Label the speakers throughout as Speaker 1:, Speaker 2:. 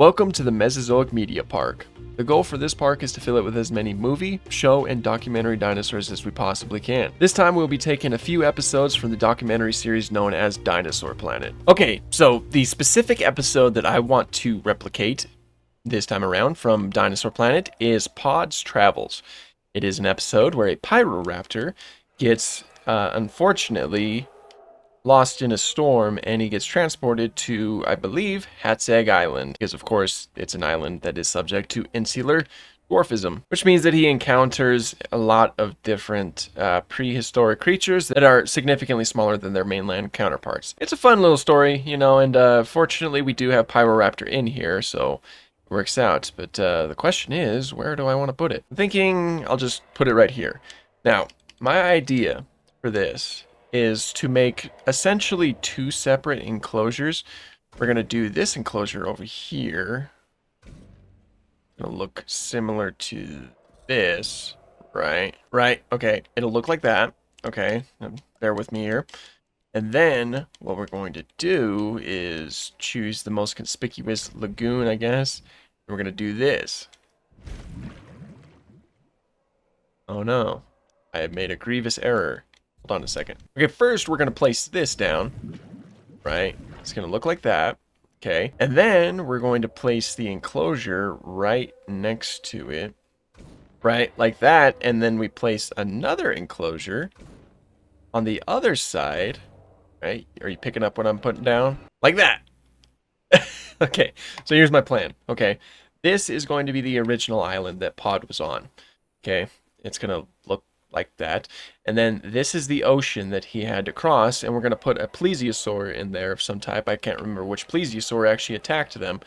Speaker 1: Welcome to the Mesozoic Media Park. The goal for this park is to fill it with as many movie, show, and documentary dinosaurs as we possibly can. This time we'll be taking a few episodes from the documentary series known as Dinosaur Planet. Okay, so the specific episode that I want to replicate this time around from Dinosaur Planet is Pod's Travels. It is an episode where a Pyroraptor gets, unfortunately, lost in a storm, and he gets transported to, I believe, Hat's Egg Island, because of course it's an island that is subject to insular dwarfism, which means that he encounters a lot of different prehistoric creatures that are significantly smaller than their mainland counterparts. It's a fun little story, you know, and fortunately we do have Pyroraptor in here, so it works out. But the question is, where do I want to put it? I'm thinking I'll just put it right here. Now, my idea for this is to make essentially two separate enclosures. We're going to do this enclosure over here. It'll look similar to this, right? Right, okay. It'll look like that. Okay, bear with me here. And then what we're going to do is choose the most conspicuous lagoon, I guess. And we're going to do this. Oh no, I have made a grievous error. Hold on a second. Okay, first we're going to place this down, right? It's going to look like that, okay? And then we're going to place the enclosure right next to it, right? Like that, and then we place another enclosure on the other side, right? Are you picking up what I'm putting down? Like that! Okay, so here's my plan, okay? This is going to be the original island that Pod was on, okay? It's going to look like that, and then this is the ocean that he had to cross, and we're going to put a plesiosaur in there of some type. I can't remember which plesiosaur actually attacked them.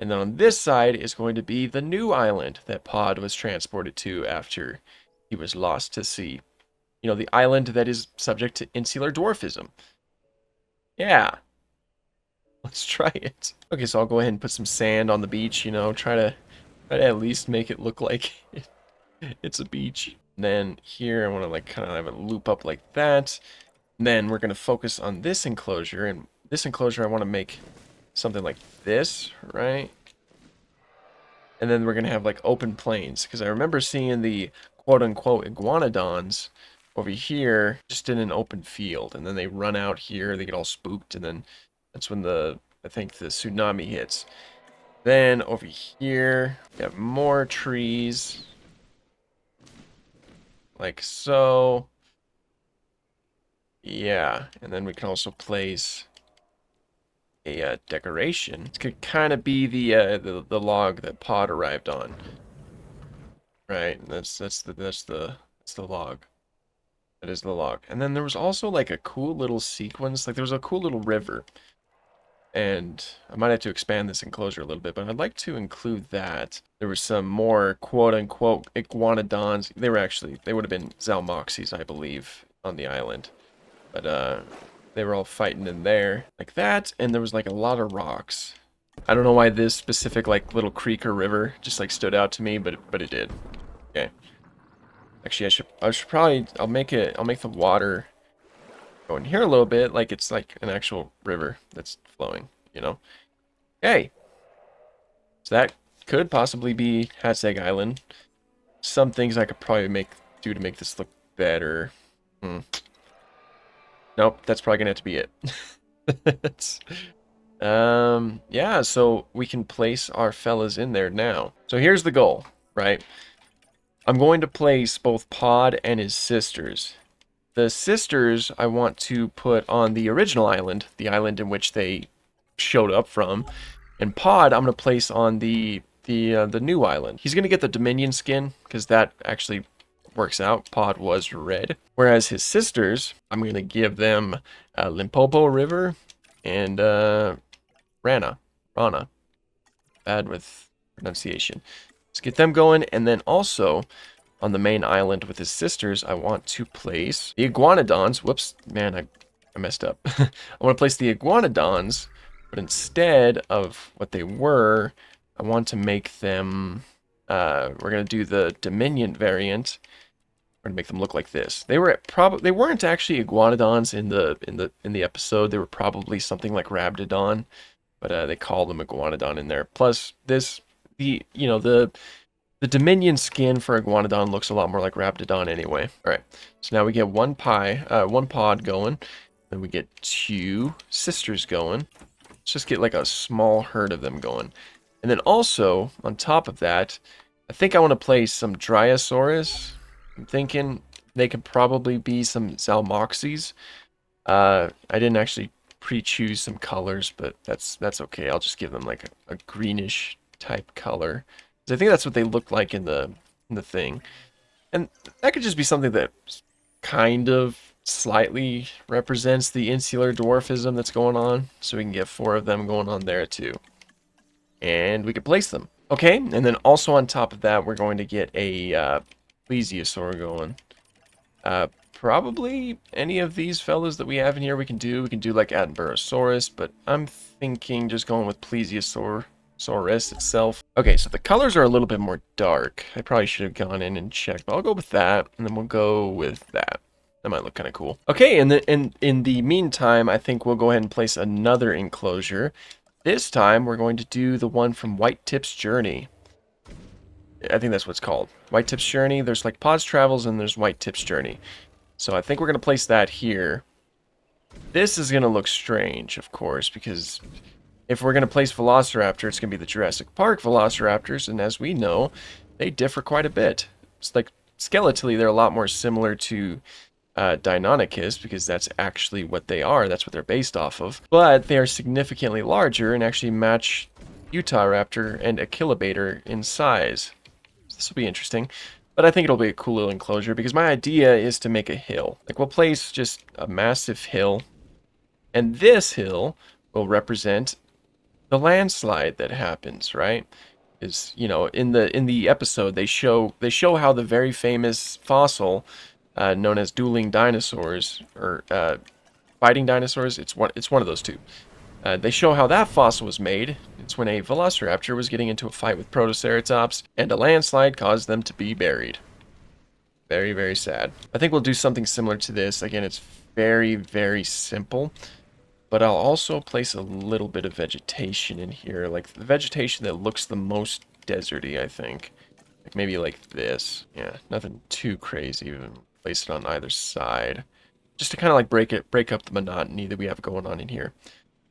Speaker 1: And then on this side is going to be the new island that Pod was transported to after he was lost to sea. You know, the island that is subject to insular dwarfism. Yeah, let's try it. Okay, so I'll go ahead and put some sand on the beach, you know, try to at least make it look like it's a beach. And then here I want to like kind of have it loop up like that. And then we're going to focus on this enclosure, and this enclosure I want to make something like this, right? And then we're going to have like open plains, because I remember seeing the quote-unquote iguanodons over here just in an open field, and then they run out here, they get all spooked, and then that's when I think the tsunami hits. Then over here we have more trees, like so. Yeah, and then we can also place a decoration. It could kind of be the log that Pod arrived on, right? And that's the log. That is the log. And then there was also like a cool little sequence. Like there was a cool little river, and I might have to expand this enclosure a little bit, but I'd like to include that. There were some more quote-unquote iguanodons. They would have been Zalmoxes, I believe, on the island. But they were all fighting in there like that, and there was like a lot of rocks. I don't know why this specific like little creek or river just like stood out to me, but it did. Okay. Actually, I should probably I'll make the water go in here a little bit, like it's like an actual river that's flowing, you know? Okay. So that could possibly be Hat's Egg Island. Some things I could probably do to make this look better. Nope, that's probably gonna have to be it. Yeah, so we can place our fellas in there now. So here's the goal, right? I'm going to place both Pod and his sisters. The sisters I want to put on the original island, the island in which they showed up from, and Pod I'm going to place on the new island. He's going to get the Dominion skin, because that actually works out. Pod was red. Whereas his sisters, I'm going to give them Limpopo River and Rana. Bad with pronunciation. Let's get them going, and then also on the main island with his sisters, I want to place the iguanodons. Whoops, man, I messed up. I want to place the iguanodons, but instead of what they were, I want to make them, we're going to do the Dominion variant. We're going to make them look like this. They weren't actually iguanodons in the episode. They were probably something like Rabdodon. but they call them iguanodon in there. Plus, the Dominion skin for iguanodon looks a lot more like Raptidon anyway. All right, so now we get one pod going. Then we get 2 sisters going. Let's just get like a small herd of them going. And then also, on top of that, I think I want to place some Dryosaurus. I'm thinking they could probably be some Zalmoxes. I didn't actually pre-choose some colors, but that's okay. I'll just give them like a greenish type color. I think that's what they look like in the thing. And that could just be something that kind of slightly represents the insular dwarfism that's going on. So we can get 4 of them going on there too. And we could place them. Okay, and then also on top of that, we're going to get a plesiosaur going. Probably any of these fellas that we have in here we can do. We can do like Attenborosaurus, but I'm thinking just going with Plesiosaurus itself. Okay, so the colors are a little bit more dark. I probably should have gone in and checked, but I'll go with that, and then we'll go with that. That might look kind of cool. Okay, and in the meantime, I think we'll go ahead and place another enclosure. This time, we're going to do the one from White Tip's Journey. I think that's what it's called. White Tip's Journey. There's like Pod's Travels, and there's White Tip's Journey. So I think we're going to place that here. This is going to look strange, of course, because if we're going to place Velociraptor, it's going to be the Jurassic Park Velociraptors, and as we know, they differ quite a bit. It's like, skeletally, they're a lot more similar to Deinonychus, because that's actually what they are. That's what they're based off of. But they are significantly larger and actually match Utahraptor and Achillibator in size. So this will be interesting. But I think it'll be a cool little enclosure, because my idea is to make a hill. Like, we'll place just a massive hill, and this hill will represent the landslide that happens, right? Is, you know, in the episode they show how the very famous fossil known as dueling dinosaurs, or fighting dinosaurs, it's one of those two. They show how that fossil was made. It's when a velociraptor was getting into a fight with protoceratops, and a landslide caused them to be buried. Very, very sad. I think we'll do something similar to this. Again, it's very, very simple. But I'll also place a little bit of vegetation in here. Like the vegetation that looks the most deserty, I think. Like maybe like this. Yeah, nothing too crazy. Place it on either side. Just to kind of like break up the monotony that we have going on in here.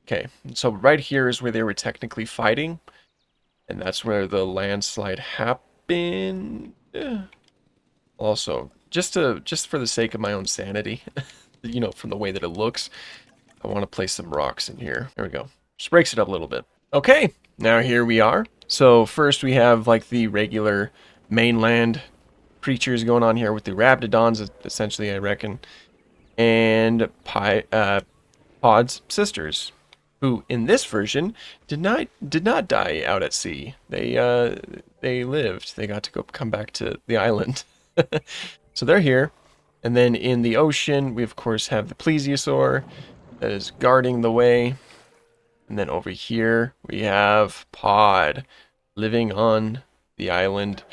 Speaker 1: Okay, so right here is where they were technically fighting, and that's where the landslide happened. Also, just for the sake of my own sanity, you know, from the way that it looks, I want to place some rocks in here. There we go. Just breaks it up a little bit. Okay, now here we are. So first we have like the regular mainland creatures going on here with the Raptidons, essentially, I reckon, and Pod's sisters, who in this version did not die out at sea. They lived. They got to come back to the island. So they're here. And then in the ocean, we of course have the plesiosaur that is guarding the way. And then over here we have Pod living on the island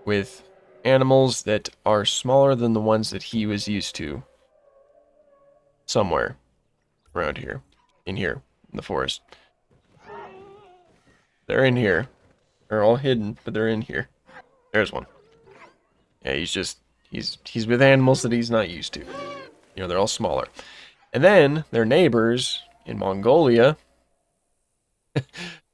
Speaker 1: with animals that are smaller than the ones that he was used to. Somewhere around here. In the forest. They're in here. They're all hidden, but they're in here. There's one. Yeah, he's with animals that he's not used to. You know, they're all smaller. And then their neighbors in Mongolia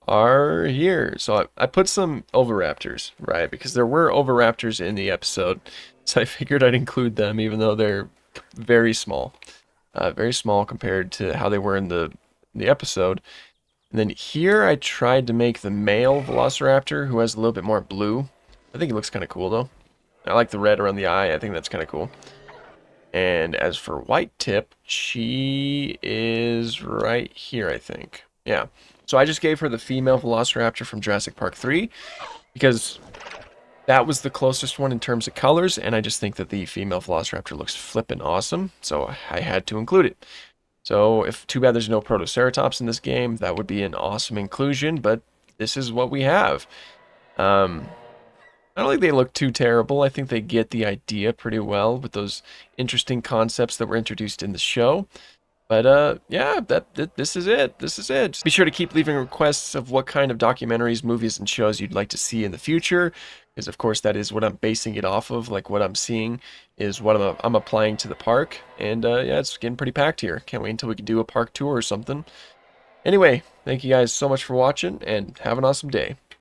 Speaker 1: are here. So I put some oviraptors, right? Because there were oviraptors in the episode. So I figured I'd include them, even though they're very small. Very small compared to how they were in the episode. And then here I tried to make the male velociraptor, who has a little bit more blue. I think he looks kind of cool, though. I like the red around the eye. I think that's kind of cool. And as for White Tip, she is right here, I think. Yeah. So I just gave her the female velociraptor from Jurassic Park 3, because that was the closest one in terms of colors, and I just think that the female velociraptor looks flippin' awesome, so I had to include it. So, if too bad there's no protoceratops in this game, that would be an awesome inclusion, but this is what we have. I don't think they look too terrible. I think they get the idea pretty well with those interesting concepts that were introduced in the show. But yeah, this is it. This is it. Be sure to keep leaving requests of what kind of documentaries, movies, and shows you'd like to see in the future, because of course that is what I'm basing it off of. Like what I'm seeing is what I'm applying to the park, and yeah, it's getting pretty packed here. Can't wait until we can do a park tour or something. Anyway, thank you guys so much for watching, and have an awesome day.